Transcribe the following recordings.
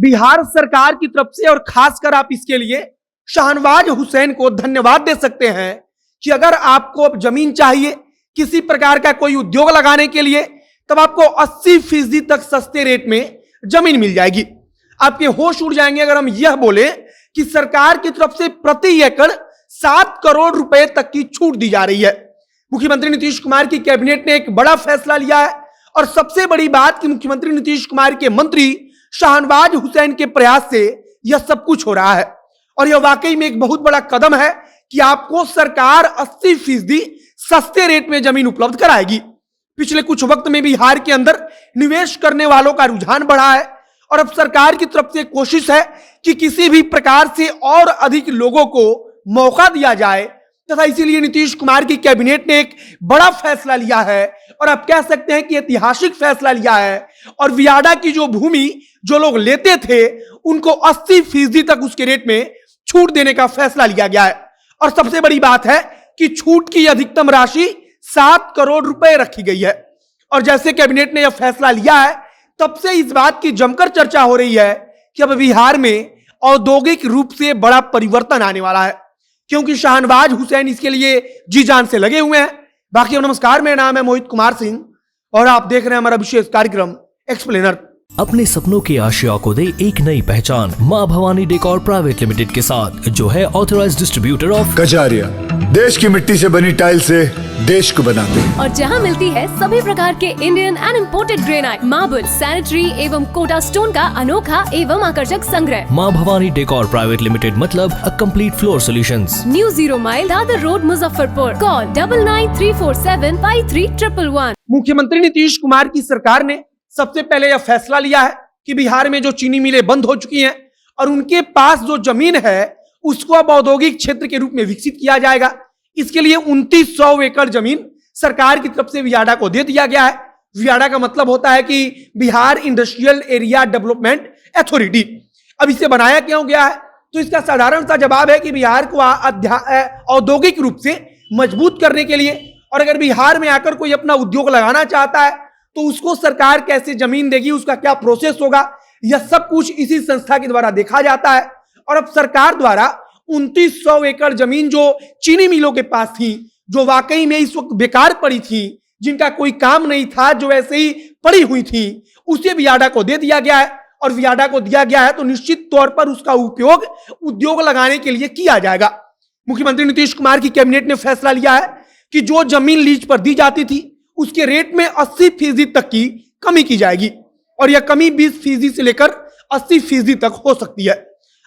बिहार सरकार की तरफ से, और खासकर आप इसके लिए शाहनवाज हुसैन को धन्यवाद दे सकते हैं कि अगर आपको अब जमीन चाहिए किसी प्रकार का कोई उद्योग लगाने के लिए, तब आपको 80% तक सस्ते रेट में जमीन मिल जाएगी। आपके होश उड़ जाएंगे अगर हम यह बोले कि सरकार की तरफ से प्रति एकड़ 7 करोड़ रुपए तक की छूट दी जा रही है। मुख्यमंत्री नीतीश कुमार की कैबिनेट ने एक बड़ा फैसला लिया है, और सबसे बड़ी बात कि मुख्यमंत्री नीतीश कुमार के मंत्री शाहनवाज हुसैन के प्रयास से यह सब कुछ हो रहा है। और यह वाकई में एक बहुत बड़ा कदम है कि आपको सरकार 80% सस्ते रेट में जमीन उपलब्ध कराएगी। पिछले कुछ वक्त में बिहार के अंदर निवेश करने वालों का रुझान बढ़ा है, और अब सरकार की तरफ से कोशिश है कि किसी भी प्रकार से और अधिक लोगों को मौका दिया जाए, तथा इसीलिए नीतीश कुमार की कैबिनेट ने एक बड़ा फैसला लिया है, और आप कह सकते हैं कि ऐतिहासिक फैसला लिया है। और वियाडा की जो भूमि जो लोग लेते थे उनको 80% तक उसके रेट में छूट देने का फैसला लिया गया है। और सबसे बड़ी बात है कि छूट की अधिकतम राशि 7 करोड़ रुपए रखी गई है। और जैसे कैबिनेट ने यह फैसला लिया है, तब से इस बात की जमकर चर्चा हो रही है कि अब बिहार में औद्योगिक रूप से बड़ा परिवर्तन आने वाला है, क्योंकि शाहनवाज हुसैन इसके लिए जी जान से लगे हुए हैं। बाकी नमस्कार, मेरा नाम है मोहित कुमार सिंह और आप देख रहे हैं हमारा विशेष कार्यक्रम एक्सप्लेनर। अपने सपनों की आशिया को दे एक नई पहचान मां भवानी डेकोर प्राइवेट लिमिटेड के साथ, जो है ऑथराइज्ड डिस्ट्रीब्यूटर ऑफ कजारिया। देश की मिट्टी से बनी टाइल से देश को बनाते हैं, और जहां मिलती है सभी प्रकार के Indian and imported granite, marble, sanitary एवं कोटा स्टोन का अनोखा एवं आकर्षक संग्रह। मां भवानी डेकोर प्राइवेट लिमिटेड मतलब a complete floor solutions. New 0 mile Dadar road, Muzaffarpur. Call 9934753111। मुख्यमंत्री नीतीश कुमार की सरकार ने सबसे पहले यह फैसला लिया है कि बिहार में जो चीनी मिलें बंद हो चुकी हैं और उनके पास जो जमीन है उसको अब औद्योगिक क्षेत्र के रूप में विकसित किया जाएगा। इसके लिए 2900 एकड़ जमीन सरकार की तरफ से वियाडा को दे दिया गया है। वियाडा का मतलब होता है कि Bihar industrial area development authority. अब इसे बनाया क्यों गया है, तो इसका साधारण सा जवाब है कि बिहार को औद्योगिक रूप से मजबूत करने के लिए, और अगर बिहार में आकर कोई अपना उद्योग लगाना चाहता है तो उसको सरकार कैसे जमीन देगी, उसका क्या प्रोसेस होगा, यह सब कुछ इसी संस्था के द्वारा देखा जाता है। और अब सरकार द्वारा 2900 एकड़ जमीन जो चीनी मिलों के पास थी, जो वाकई में इस वक्त बेकार पड़ी थी, जिनका कोई काम नहीं था, जो ऐसे ही पड़ी हुई थी, उसे वियाडा को दे दिया गया है। और वियाडा को दिया गया है तो निश्चित तौर पर उसका उपयोग उद्योग लगाने के लिए किया जाएगा। मुख्यमंत्री नीतीश कुमार की कैबिनेट ने फैसला लिया है कि जो जमीन लीज पर दी जाती थी उसके रेट में 80% तक की कमी की जाएगी, और यह कमी 20% से लेकर 80% तक हो सकती है।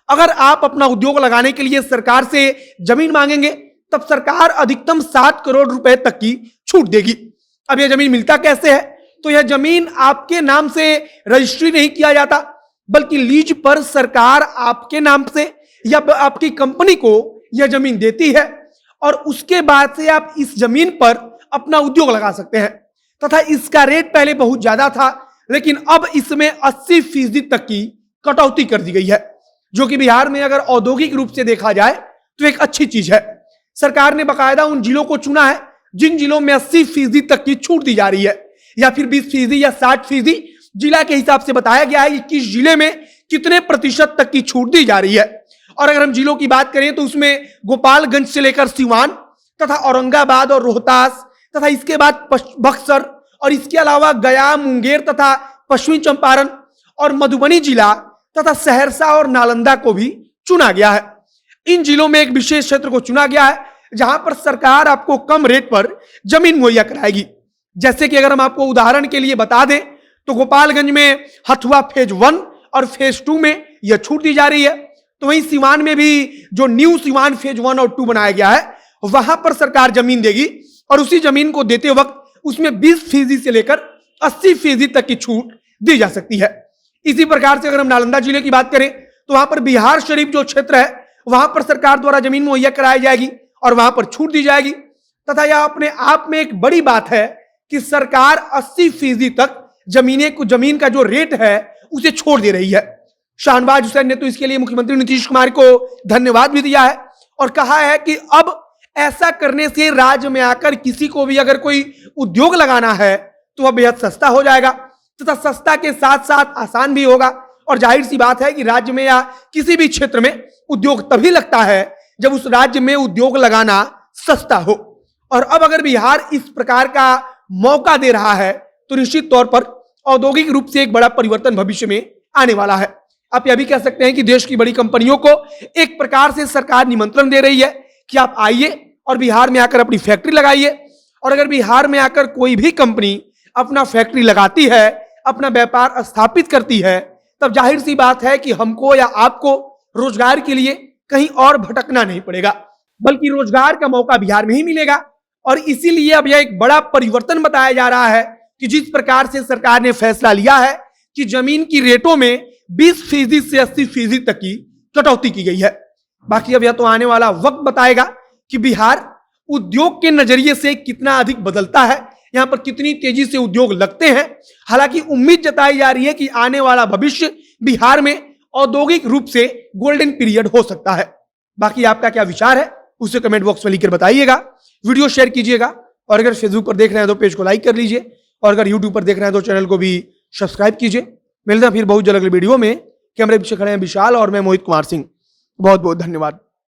अगर आप अपना उद्योग लगाने के लिए सरकार से जमीन मांगेंगे तब सरकार अधिकतम 7 करोड़ रुपए तक की छूट देगी। अब यह जमीन मिलता कैसे है, तो यह जमीन आपके नाम से रजिस्ट्री नहीं किया जाता, बल्कि लीज पर सरकार आपके नाम से या आपकी कंपनी को यह जमीन देती है, और उसके बाद से आप इस जमीन पर अपना उद्योग लगा सकते हैं। तथा इसका रेट पहले बहुत ज्यादा था, लेकिन अब इसमें 80% तक की कटौती कर दी गई है, जो कि बिहार में अगर औद्योगिक रूप से देखा जाए तो एक अच्छी चीज है। सरकार ने बाकायदा उन जिलों को चुना है जिन जिलों में 80% तक की छूट दी जा रही है, या फिर 20% या 60%। जिला के हिसाब से बताया गया है कि किस जिले में कितने प्रतिशत तक की छूट दी जा रही है। और अगर हम जिलों की बात करें तो उसमें गोपालगंज से लेकर सिवान तथा औरंगाबाद और रोहतास तथा इसके बाद बक्सर, और इसके अलावा गया, मुंगेर तथा पश्चिमी चंपारण और मधुबनी जिला तथा सहरसा और नालंदा को भी चुना गया है। इन जिलों में एक विशेष क्षेत्र को चुना गया है जहां पर सरकार आपको कम रेट पर जमीन मुहैया कराएगी। जैसे कि अगर हम आपको उदाहरण के लिए बता दें तो गोपालगंज में हथुआ फेज 1 और फेज 2 में यह छूट दी जा रही है। तो वहीं सिवान में भी जो न्यू सिवान फेज 1 और 2 बनाया गया है वहां पर सरकार जमीन देगी, और उसी जमीन को देते वक्त उसमें 20% से लेकर 80% तक की छूट दी जा सकती है। इसी प्रकार से अगर हम नालंदा जिले की बात करें तो वहां पर बिहार शरीफ जो क्षेत्र है वहां पर सरकार द्वारा जमीन मुहैया कराई जाएगी और वहां पर छूट दी जाएगी। तथा यह अपने आप में एक बड़ी बात है कि सरकार 80% तक जमीन का जो रेट है उसे छोड़ दे रही है। शाहनवाज हुसैन ने तो इसके लिए मुख्यमंत्री नीतीश कुमार को धन्यवाद भी दिया है और कहा है कि अब ऐसा करने से राज्य में आकर किसी को भी अगर कोई उद्योग लगाना है तो वह बेहद सस्ता हो जाएगा, तथा सस्ता के साथ साथ आसान भी होगा। और जाहिर सी बात है कि राज्य में या किसी भी क्षेत्र में उद्योग तभी लगता है जब उस राज्य में उद्योग लगाना सस्ता हो। और अब अगर बिहार इस प्रकार का मौका दे रहा है तो निश्चित तौर पर औद्योगिक रूप से एक बड़ा परिवर्तन भविष्य में आने वाला है। आप यह भी कह सकते हैं कि देश की बड़ी कंपनियों को एक प्रकार से सरकार निमंत्रण दे रही है कि आप आइए और बिहार में आकर अपनी फैक्ट्री लगाइए। और अगर बिहार में आकर कोई भी कंपनी अपना फैक्ट्री लगाती है, अपना व्यापार स्थापित करती है, तब जाहिर सी बात है कि हमको या आपको रोजगार के लिए कहीं और भटकना नहीं पड़ेगा, बल्कि रोजगार का मौका बिहार में ही मिलेगा। और इसीलिए अब यह एक बड़ा परिवर्तन बताया जा रहा है कि जिस प्रकार से सरकार ने फैसला लिया है कि जमीन की रेटों में 20% से 80% तक की कटौती की गई है। बाकी अब यह तो आने वाला वक्त बताएगा कि बिहार उद्योग के नजरिए से कितना अधिक बदलता है, यहां पर कितनी तेजी से उद्योग लगते हैं। हालांकि उम्मीद जताई जा रही है कि आने वाला भविष्य बिहार में औद्योगिक रूप से गोल्डन पीरियड हो सकता है। बाकी आपका क्या विचार है उसे कमेंट बॉक्स में लिखकर बताइएगा, वीडियो शेयर कीजिएगा, और अगर फेसबुक पर देख रहे हैं तो पेज को लाइक कर लीजिए, और अगर यूट्यूब पर देख रहे हैं तो चैनल को भी सब्सक्राइब कीजिए। मिलते हैं फिर बहुत जल्द अगले वीडियो में। कैमरे पीछे खड़े हैं विशाल और मैं मोहित कुमार सिंह। बहुत बहुत धन्यवाद।